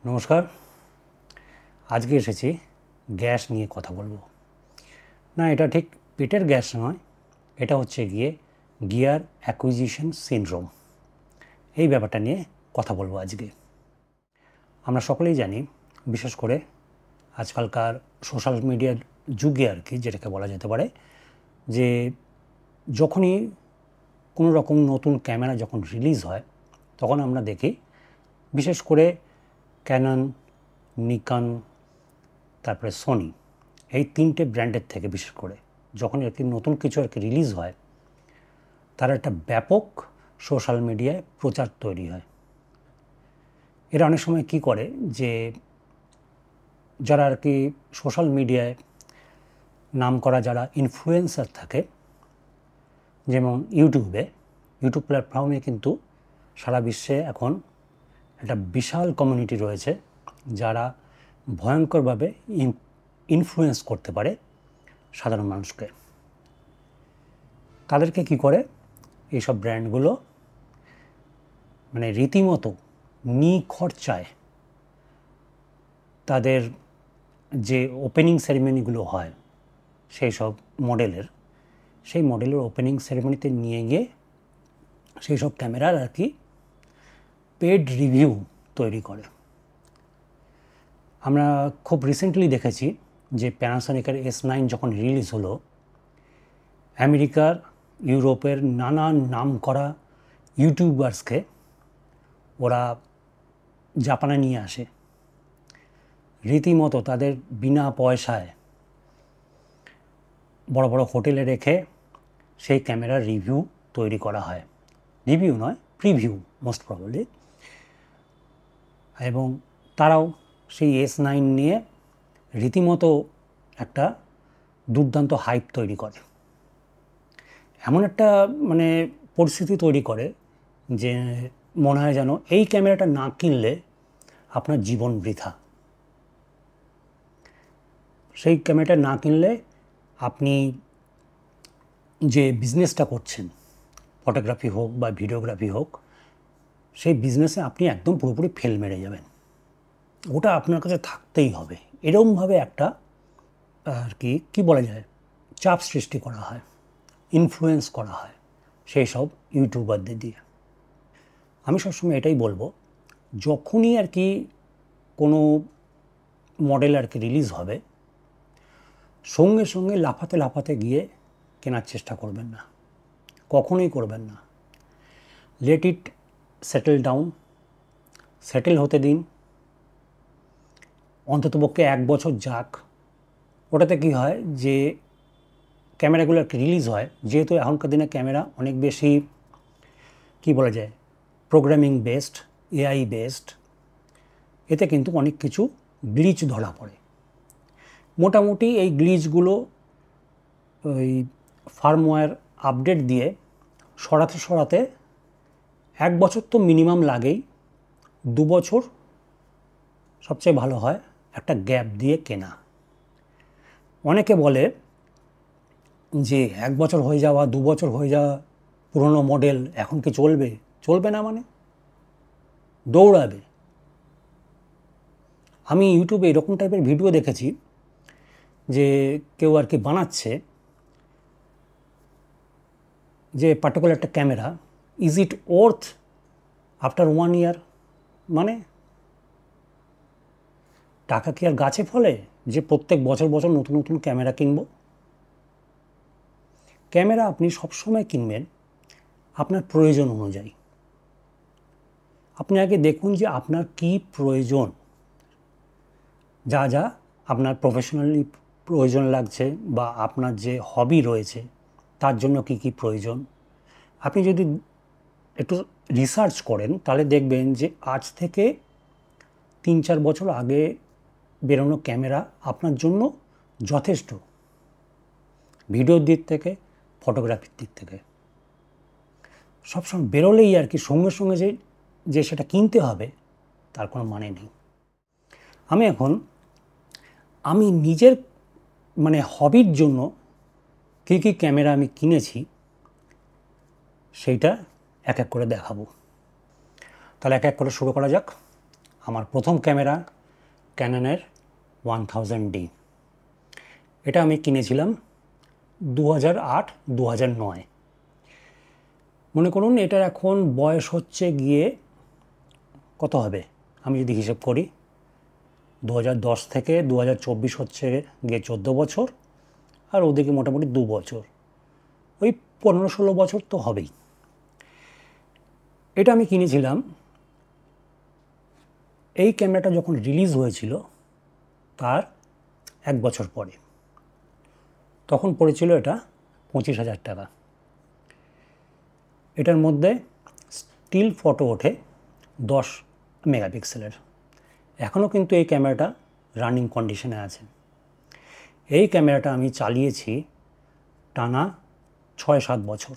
নমস্কার। আজকে এসেছি গ্যাস নিয়ে কথা বলবো। না, এটা ঠিক পেটের গ্যাস নয়, এটা হচ্ছে গিয়ার অ্যাকুইজিশন সিনড্রোম। এই ব্যাপারটা নিয়ে কথা বলবো আজকে। আমরা সকলেই জানি, বিশেষ করে আজকালকার সোশ্যাল মিডিয়ার যুগে যেটাকে বলা যেতে পারে, যে যখনই কোনো রকম নতুন ক্যামেরা যখন রিলিজ হয় তখন আমরা দেখি বিশেষ করে ক্যানন, নিকন, তারপরে সোনি, এই তিনটে ব্র্যান্ডের থেকে বিশেষ করে যখন নতুন কিছু রিলিজ হয়, তার একটা ব্যাপক সোশ্যাল মিডিয়ায় প্রচার তৈরি হয়। এরা অনেক সময় কি করে, যে যারা সোশ্যাল মিডিয়ায় নাম করা যারা ইনফ্লুয়েন্সার থাকে, যেমন ইউটিউব প্ল্যাটফর্মে কিন্তু সারা বিশ্বে এখন একটা বিশাল কমিউনিটি রয়েছে যারা ভয়ঙ্করভাবে ইনফ্লুয়েন্স করতে পারে সাধারণ মানুষকে। তাদেরকে কি করে এইসব ব্র্যান্ডগুলো রীতিমতো নিখরচায় তাদের যে ওপেনিং সেরিমনিগুলো হয় সেই মডেলের ওপেনিং সেরিমনিতে নিয়ে গিয়ে সেই সব ক্যামেরার পেড রিভিউ তৈরি করে। আমরা খুব রিসেন্টলি দেখেছি যে প্যানাসোনিকের S9 যখন রিলিজ হলো, আমেরিকার, ইউরোপের নানান নাম করা ইউটিউবার্সকে ওরা জাপানে নিয়ে আসে। রীতিমতো তাদের বিনা পয়সায় বড় বড় হোটেলে রেখে সেই ক্যামেরার রিভিউ তৈরি করা হয়। রিভিউ নয়, প্রিভিউ মোস্ট প্রবাবলি। এবং তারাও সেই S9 নিয়ে রীতিমতো একটা দুর্দান্ত হাইপ তৈরি করে। এমন একটা পরিস্থিতি তৈরি করে যে মনে হয় যেন এই ক্যামেরাটা না কিনলে আপনার জীবন বৃথা। সেই ক্যামেরাটা না কিনলে আপনি যে বিজনেসটা করছেন, ফটোগ্রাফি হোক বা ভিডিওগ্রাফি হোক, সেই বিজনেসে আপনি একদম পুরোপুরি ফেল মেরে যাবেন। ওটা আপনার কাছে থাকতেই হবে, এরকমভাবে একটা কি বলা যায়, চাপ সৃষ্টি করা হয়, ইনফ্লুয়েন্স করা হয় সেই সব ইউটিউবারদের দিয়ে। আমি সবসময় এটাই বলবো, যখনই কোনো মডেল রিলিজ হবে, সঙ্গে সঙ্গে লাফাতে গিয়ে কেনার চেষ্টা করবেন না, কখনোই করবেন না। লেট ইট সেটেল হতে দিন, অন্ততপক্ষে 1 বছর যাক। ওটাতে কি হয় যে ক্যামেরাগুলো রিলিজ হয়, যেহেতু এখনকার দিনে ক্যামেরা অনেক বেশি কি বলা যায়, প্রোগ্রামিং বেসড, AI বেসড, এতে কিন্তু অনেক কিছু গ্লিচ ধরা পড়ে। মোটামুটি এই গ্লিচগুলো ওই ফার্মওয়্যার আপডেট দিয়ে সরাতে 1 বছর তো মিনিমাম লাগেই। 2 বছর সবচেয়ে ভালো হয় একটা গ্যাপ দিয়ে কেনা। অনেকে বলে যে 1 বছর হয়ে যাওয়া, 2 বছর হয়ে যাওয়া পুরনো মডেল এখন কি চলবে না, দৌড়াবে। আমি ইউটিউবে এরকম টাইপের ভিডিও দেখেছি যে কেউ বানাচ্ছে যে পার্টিকুলার একটা camera, is it worth after 1 ইয়ার? টাকা কি আর গাছে ফলে যে প্রত্যেক বছর নতুন নতুন ক্যামেরা কিনব? ক্যামেরা আপনি সবসময় কিনবেন আপনার প্রয়োজন অনুযায়ী। আপনি আগে দেখুন যে আপনার কি প্রয়োজন, যা আপনার প্রফেশনালি প্রয়োজন লাগছে বা আপনার যে হবি রয়েছে তার জন্য কি প্রয়োজন। আপনি যদি একটু রিসার্চ করেন তাহলে দেখবেন যে আজ থেকে 3-4 বছর আগে বেরোনো ক্যামেরা আপনার জন্য যথেষ্ট, ভিডিওর দিক থেকে, ফটোগ্রাফির দিক থেকে। সবসময় বেরোলেই সঙ্গে সঙ্গে যে সেটা কিনতে হবে তার কোনো মানে নেই। আমি নিজের হবির জন্য কী ক্যামেরা আমি কিনেছি সেইটা এক এক করে দেখাবো। তাহলে এক এক করে শুরু করা যাক। আমার প্রথম ক্যামেরা ক্যাননের 1000D। এটা আমি কিনেছিলাম 2008-2009। মনে করুন এটার এখন বয়স হচ্ছে গিয়ে কত হবে, আমি যদি হিসেব করি 2010 থেকে 2024 হচ্ছে গিয়ে 14 বছর, আর ওদিকে মোটামুটি 2 বছর, ওই 15-16 বছর তো হবেই। এটা আমি কিনেছিলাম, এই ক্যামেরাটা যখন রিলিজ হয়েছিল তার 1 বছর পরে, তখন পড়েছিল এটা 25,000 টাকা। এটার মধ্যে স্টিল ফটো ওঠে 10 মেগাপিক্সেলের। এখনও কিন্তু এই ক্যামেরাটা রানিং কন্ডিশনে আছে। এই ক্যামেরাটা আমি চালিয়েছি টানা 6-7 বছর।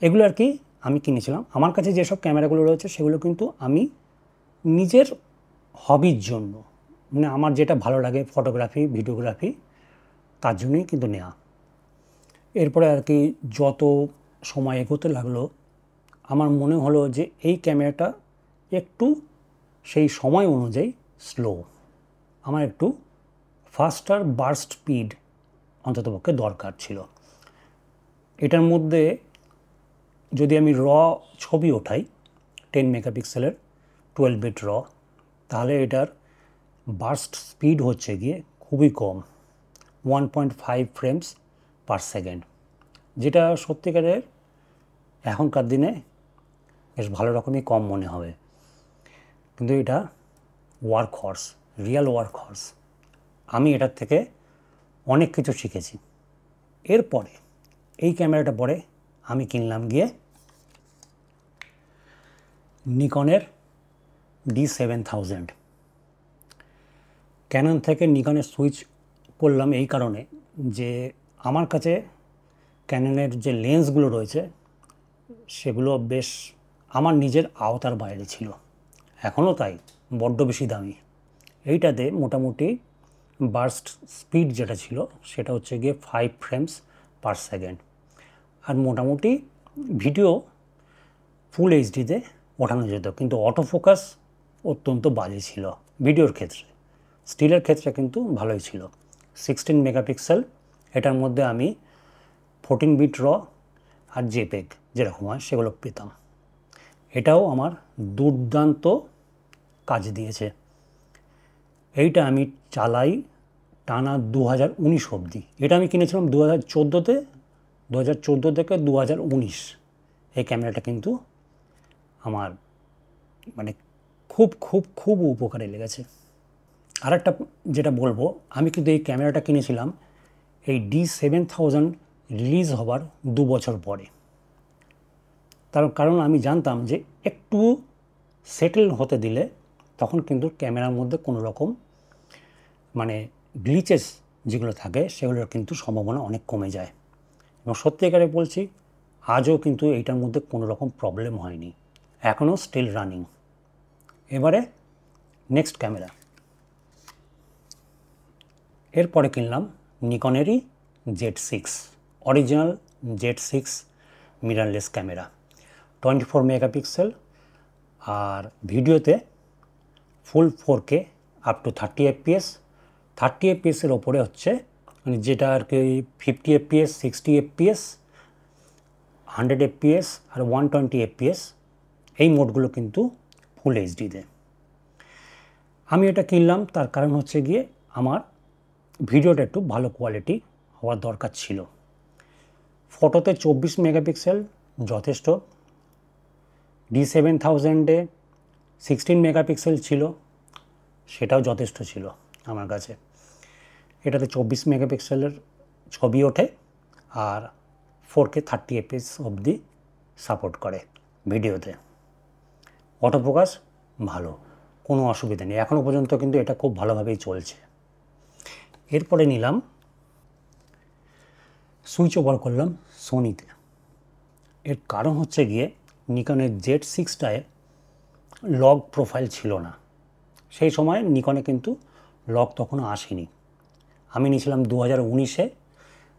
এগুলো আর কি আমি কিনেছিলাম। আমার কাছে যেসব ক্যামেরাগুলো রয়েছে সেগুলো কিন্তু আমি নিজের হবির জন্য, মানে আমার যেটা ভালো লাগে ফটোগ্রাফি ভিডিওগ্রাফি, তার জন্যই কিন্তু নেওয়া। এরপরে আর কি যত সময় এগোতে লাগলো আমার মনে হলো যে এই ক্যামেরাটা একটু সেই সময় অনুযায়ী স্লো, আমার একটু ফাস্টার বার্স্ট স্পিড অন্ততপক্ষে দরকার ছিল। এটার মধ্যে যদি আমি র ছবি ওঠাই 10 মেগাপিক্সেলের 12 বিট র, তাহলে এটার বার্স্ট স্পিড হচ্ছে গিয়ে খুবই কম, 1.5 ফ্রেমস পার সেকেন্ড, যেটা সত্যিকারের এখনকার দিনে বেশ ভালো রকমই কম মনে হবে। কিন্তু এটা work horse, Real work horse. আমি এটার থেকে অনেক কিছু শিখেছি। এরপরে এই ক্যামেরাটা পরে আমি কিনলাম গিয়ে নিকনের D7000। ক্যানন থেকে নিকনে সুইচ করলাম এই কারণে যে আমার কাছে ক্যাননের যে লেন্সগুলো রয়েছে সেগুলো বেশ আমার নিজের আওতার বাইরে ছিল, এখনও তাই, বড্ড বেশি দামি। এইটাতে মোটামুটি বার্স্ট স্পিড যেটা ছিল সেটা হচ্ছে গিয়ে 5 ফ্রেমস পার সেকেন্ড, আর মোটামুটি ভিডিও ফুল এইচডিতে ওঠানো যেত, কিন্তু অটো ফোকাস অত্যন্ত বাজে ছিল ভিডিওর ক্ষেত্রে। স্টিলের ক্ষেত্রে কিন্তু ভালোই ছিল। 16 মেগাপিক্সেল, এটার মধ্যে আমি 14 বিট র আর জেপেগ যেরকম হয় সেগুলো পেতাম। এটাও আমার দুর্দান্ত কাজ দিয়েছে। এইটা আমি চালাই টানা 2019 অবধি। এটা আমি কিনেছিলাম 2014-তে, 2014 থেকে 2019 এই ক্যামেরাটা কিন্তু আমার মানে খুব খুব খুব উপকারে লেগেছে। আর একটা যেটা বলবো, আমি কিন্তু এই ক্যামেরাটা কিনেছিলাম এই D7000 রিলিজ হবার 2 বছর পরে। তার কারণ আমি জানতাম যে একটু সেটেল হতে দিলে তখন কিন্তু ক্যামেরার মধ্যে কোনো রকম মানে গ্লিচেস যেগুলো থাকে সেগুলোর কিন্তু সম্ভাবনা অনেক কমে যায়। এবং সত্যিকারে বলছি, আজও কিন্তু এইটার মধ্যে কোনো রকম প্রবলেম হয়নি, এখনও স্টিল রানিং। এবারে নেক্সট ক্যামেরা, এরপরে কিনলাম নিকনেরই Z6, original Z6 mirrorless camera, 24 megapixel, আর ভিডিওতে full 4K up to 30 FPS। 30 FPS-এর ওপরে হচ্ছে মানে যেটা আর কি 50 FPS, 60 FPS, 100 FPS আর 120 FPS, এই মোডগুলো কিন্তু ফুল এইচডিতে। আমি এটা কিনলাম তার কারণ হচ্ছে গিয়ে আমার ভিডিওটা একটু ভালো কোয়ালিটি হওয়ার দরকার ছিল। ফটোতে 24 মেগাপিক্সেল যথেষ্ট, D7000-এ 16 মেগাপিক্সেল ছিল, সেটাও যথেষ্ট ছিল আমার কাছে। এটাতে 24 মেগাপিক্সেলের ছবি ওঠে আর 4K 30 FPS অবধি সাপোর্ট করে ভিডিওতে। অটো ফোকাস ভালো, কোনো অসুবিধা নেই, এখনও পর্যন্ত কিন্তু এটা খুব ভালোভাবেই চলছে। এরপরে নিলাম, সুইচ ওভার করলাম সোনিতে। এর কারণ হচ্ছে গিয়ে নিকনের Z6টায় লগ প্রোফাইল ছিল না, সেই সময় নিকনে কিন্তু লগ তখনও আসেনি। আমি নিয়েছিলাম 2019-এ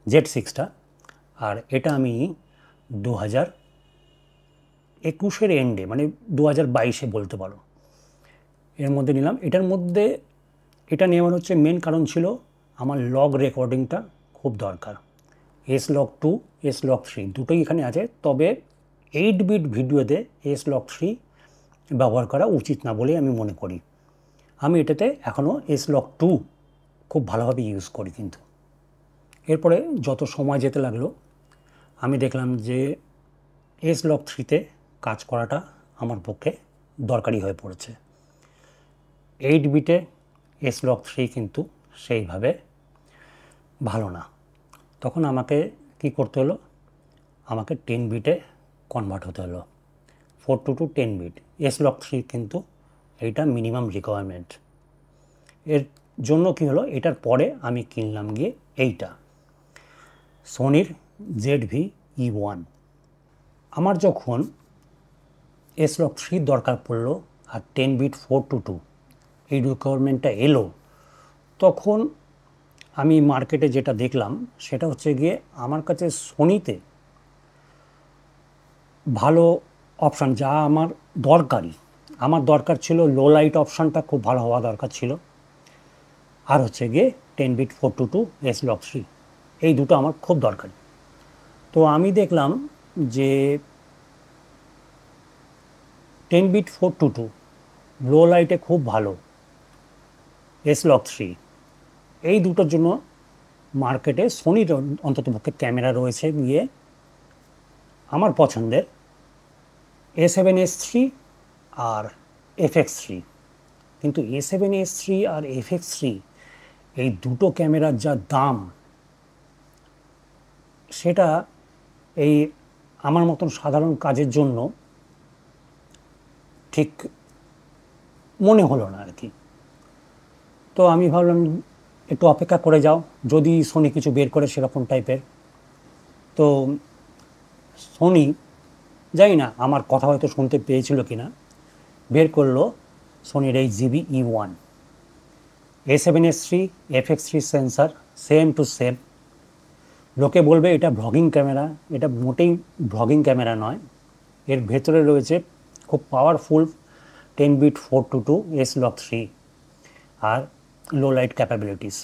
Z6টা, আর এটা আমি 2021-এর এন্ডে মানে 2022-এ বলতে পারো এর মধ্যে নিলাম। এটার মধ্যে এটা নেওয়ার হচ্ছে মেন কারণ ছিল আমার লগ রেকর্ডিংটা খুব দরকার। S-Log2, S-Log3 দুটোই এখানে আছে, তবে 8 বিট ভিডিওতে S-Log3 ব্যবহার করা উচিত না বলে আমি মনে করি। আমি এটাতে এখনও S-Log2 খুব ভালোভাবে ইউজ করি। কিন্তু এরপরে যত সময় যেতে লাগলো আমি দেখলাম যে S-Log3তে কাজ করাটা আমার পক্ষে দরকারি হয়ে পড়েছে। 8 বিটে S-Log3 কিন্তু সেইভাবে ভালো না। তখন আমাকে কি করতে হলো, আমাকে 10 বিটে কনভার্ট হতে হলো, 422 10 বিট। S-Log3 কিন্তু এইটা মিনিমাম রিকোয়ারমেন্ট। এর জন্য কি হলো, এটার পরে আমি কিনলাম গিয়ে এইটা সোনির ZV-E1। আমার যখন S-Log3 দরকার পড়লো আর 10 বিট 422 এই রিকোয়ারমেন্টটা এলো, তখন আমি মার্কেটে যেটা দেখলাম সেটা হচ্ছে গিয়ে আমার কাছে সোনিতে ভালো অপশান যা আমার দরকারি, আমার দরকার ছিল লো লাইট অপশানটা খুব ভালো হওয়া দরকার ছিল, আর হচ্ছে গিয়ে 10 বিট 422 S-Log3 এই দুটো আমার খুব দরকারি। তো আমি দেখলাম যে 10 বিট 422 লো লাইটে খুব ভালো, S-Log3 এই দুটোর জন্য মার্কেটে সোনির অন্ততপক্ষে ক্যামেরা রয়েছে গিয়ে আমার পছন্দের A7S3 আর FX3। কিন্তু A7S3 আর FX3 এই দুটো ক্যামেরার যা দাম, সেটা এই আমার মতন সাধারণ কাজের জন্য ঠিক মনে হলো না আর কি। তো আমি ভাবলাম একটু অপেক্ষা করে যাও, যদি সোনি কিছু বের করে সেরকম টাইপের। তো সোনি জানি না আমার কথা হয়তো শুনতে পেয়েছিল কিনা, বের করলো সোনির এই ZV-E1। A7S3 FX3 sensor same to same. লোকে বলবে এটা ভ্লগিং ক্যামেরা, এটা মোটেই ভ্লগিং ক্যামেরা নয়। এর ভেতরে রয়েছে খুব পাওয়ারফুল 10 বিট 422 S-Log3 আর লো লাইট ক্যাপাবিলিটিস।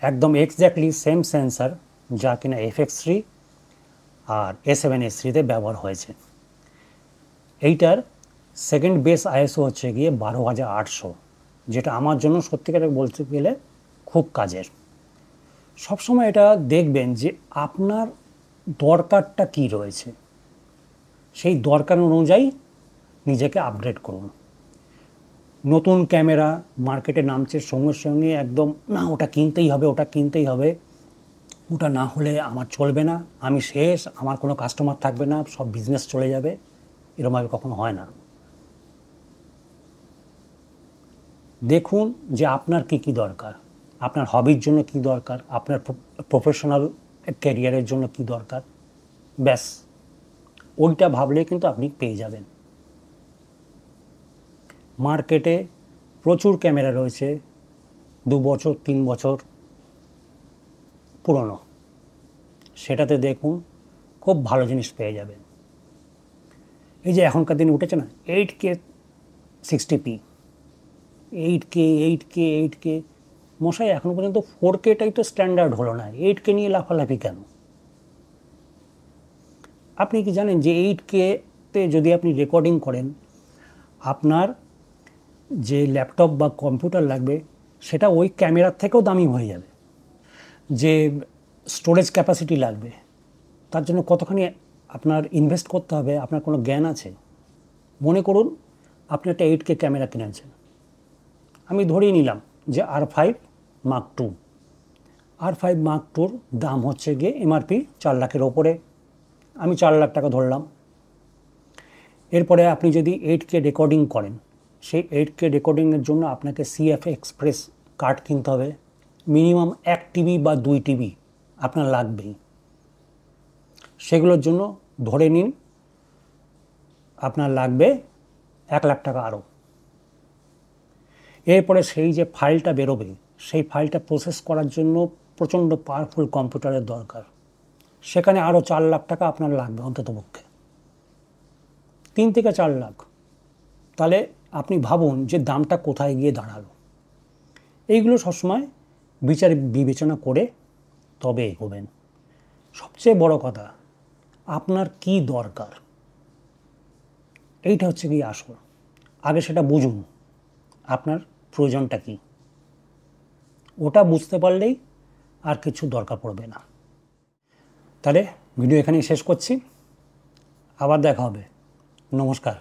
একদম এক্স্যাক্টলি সেম সেন্সার যা কিনা FX3 আর A7S3তে ব্যবহার হয়েছে। এইটার সেকেন্ড বেস ISO হচ্ছে গিয়ে 12800, যেটা আমার জন্য সত্যিকারে বলতে গেলে খুব কাজের। সবসময় এটা দেখবেন যে আপনার দরকারটা কি রয়েছে, সেই দরকার অনুযায়ী নিজেকে আপগ্রেড করুন। নতুন ক্যামেরা মার্কেটে নামছে, সঙ্গে সঙ্গে একদম না ওটা কিনতেই হবে, ওটা কিনতেই হবে, ওটা না হলে আমার চলবে না, আমি শেষ, আমার কোনো কাস্টমার থাকবে না, সব বিজনেস চলে যাবে, এরকমভাবে কখনো হয় না। দেখুন যে আপনার কি কি দরকার, আপনার হবির জন্য কি দরকার, আপনার প্রফেশনাল ক্যারিয়ারের জন্য কি দরকার, ব্যাস ওইটা ভাবলে কিন্তু আপনি পেয়ে যাবেন। মার্কেটে প্রচুর ক্যামেরা রয়েছে 2 বছর 3 বছর পুরনো, সেটাতে দেখুন খুব ভালো জিনিস পেয়ে যাবেন। এই যে এখনকার দিনে উঠেছে না 8K 60p, 8K মশাই, এখনো পর্যন্ত 4Kটাই তো স্ট্যান্ডার্ড হলো না, 8K নিয়ে লাফালাফি কেন? আপনি কি জানেন যে 8Kতে যদি আপনি রেকর্ডিং করেন, আপনার যে ল্যাপটপ বা কম্পিউটার লাগবে সেটা ওই ক্যামেরার থেকেও দামি হয়ে যাবে। যে স্টোরেজ ক্যাপাসিটি লাগবে তার জন্য কতখানি আপনার ইনভেস্ট করতে হবে, আপনার কোনো জ্ঞান আছে? মনে করুন আপনি একটা 8K ক্যামেরা কিনেছেন, আমি ধরেই নিলাম যে R5 Mark II। R5 Mark IIর দাম হচ্ছে গিয়ে MRP 4 লাখের ওপরে, আমি 4 লাখ টাকা ধরলাম। এরপরে আপনি যদি 8K রেকর্ডিং করেন, সেই 8K রেকর্ডিংয়ের জন্য আপনাকে CF এক্সপ্রেস কার্ড কিনতে হবে, মিনিমাম 1 TB বা 2 TB আপনার লাগবেই। সেগুলোর জন্য ধরে নিন আপনার লাগবে 1 লাখ টাকা আরও। এরপরে সেই যে ফাইলটা বেরোবে, সেই ফাইলটা প্রসেস করার জন্য প্রচণ্ড পাওয়ারফুল কম্পিউটারের দরকার, সেখানে আরও 4 লাখ টাকা আপনার লাগবে অন্ততপক্ষে, 3 থেকে 4 লাখ। তাহলে আপনি ভাবুন যে দামটা কোথায় গিয়ে দাঁড়ালো। এইগুলো সবসময় বিচার বিবেচনা করে তবে এগোবেন। সবচেয়ে বড় কথা, আপনার কি দরকার, এইটা হচ্ছে কি আসল। আগে সেটা বুঝুন, আপনার প্রয়োজনটা কি। ওটা বুঝতে পারলেই আর কিছু দরকার পড়বে না। তাহলে ভিডিও এখানেই শেষ করছি, আবার দেখা হবে। নমস্কার।